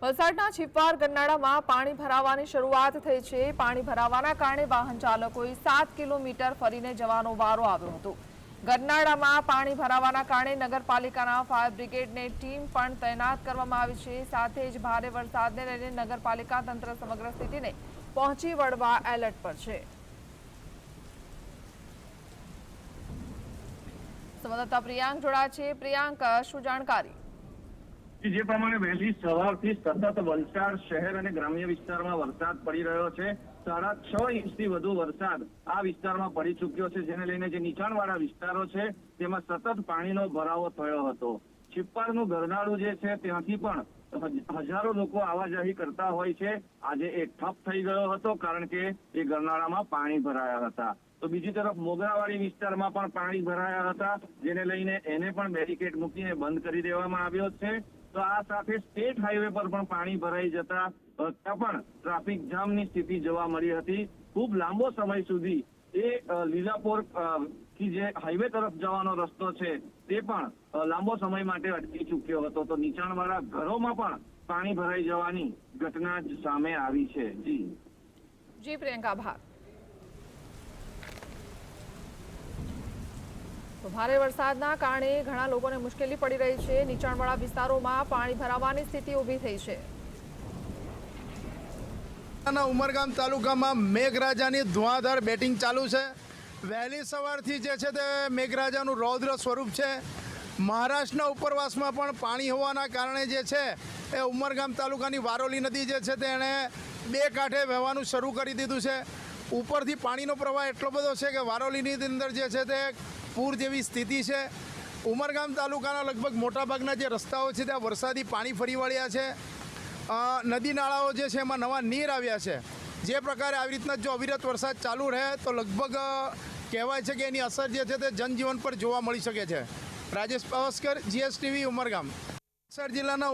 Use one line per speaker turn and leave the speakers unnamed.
વલસાડના છીપવાર ગરનાળામાં પાણી ભરાવાની શરૂઆત થઈ છે। પાણી ભરાવાના કારણે વાહન ચાલકોએ 7 કિલોમીટર ફરીને જવાનો વારો આવ્યો હતો। ગરનાળામાં પાણી ભરાવાના કારણે નગરપાલિકાના ફાયર બ્રિગેડની ટીમ પણ તૈનાત કરવામાં આવી છે। સાથે જ ભારે વરસાદને લઈને નગરપાલિકા તંત્ર સમગ્ર સ્થિતિને પહોંચી વળવા એલર્ટ પર છે। સંવાદદાતા પ્રિયાંક જોડાયા છે। પ્રિયાંક, શું જાણકારી?
જે પ્રમાણે વહેલી સવારથી સતત વલસાડ શહેર અને ગ્રામ્ય વિસ્તારમાં વરસાદ પડી રહ્યો છે। 6.5 ઇંચથી વધુ વરસાદ આ વિસ્તારમાં પડી ચૂક્યો છે, જેને લઈને જે નીચાણવાળા વિસ્તારો છે તેમાં સતત પાણીનો ભરાવો થયો હતો। છીપવારનું ગરનાળું જે છે ત્યાંથી પણ હજારો લોકો આવાજાહી કરતા હોય છે। આજે એ ઠપ થઈ ગયો હતો કારણ કે એ ગરનાળામાં પાણી ભરાયા હતા। તો બીજી તરફ મોગરાવાડી વિસ્તારમાં પણ પાણી ભરાયા હતા, જેને લઈને એને પણ બેરિકેડ મૂકીને બંધ કરી દેવામાં આવ્યો છે। તો આ સાથે સ્ટેટ હાઈવે પર પણ પાણી ભરાઈ જતા ત્યાં પણ ટ્રાફિક જામની સ્થિતિ જોવા મળી હતી। ખૂબ લાંબો સમય સુધી એ લીલાપોર થી જે હાઈવે તરફ જવાનો રસ્તો છે તે પણ લાંબો સમય માટે અટકી ચૂક્યો હતો। તો નીચાણવાળા ઘરોમાં પણ પાણી ભરાઈ જવાની ઘટના જ સામે આવી છે।
જી પ્રિયંકા, આભાર। તો ભારે વરસાદના કારણે ઘણા લોકોને મુશ્કેલી પડી રહી છે। નીચાણવાળા વિસ્તારોમાં પાણી ભરાવાની સ્થિતિ ઊભી થઈ છે।
ઉમરગામ તાલુકામાં મેઘરાજાની ધુઆધાર બેટિંગ ચાલુ છે। વહેલી સવારથી જે છે તે મેઘરાજાનું રૌદ્ર સ્વરૂપ છે। મહારાષ્ટ્રના ઉપરવાસમાં પણ પાણી હોવાના કારણે જે છે એ ઉમરગામ તાલુકાની વારોલી નદી જે છે તેણે બે કાંઠે વહેવાનું શરૂ કરી દીધું છે। ઉપરથી પાણીનો પ્રવાહ એટલો બધો છે કે વારોલીની અંદર જે છે તે પૂર જેવી સ્થિતિ છે। ઉમરગામ તાલુકાના લગભગ મોટાભાગના જે રસ્તાઓ છે ત્યાં વરસાદી પાણી ફરી વળ્યા છે। નદી નાળાઓ જે છે એમાં નવા નીર આવ્યા છે। જે પ્રકારે આવી રીતના જો અવિરત વરસાદ ચાલુ રહે તો લગભગ કહેવાય છે કે એની અસર જે છે તે જનજીવન પર જોવા મળી શકે છે। રાજેશ પાવસ્કર, GSTV, ઉમરગામ, વલસાડ જિલ્લાના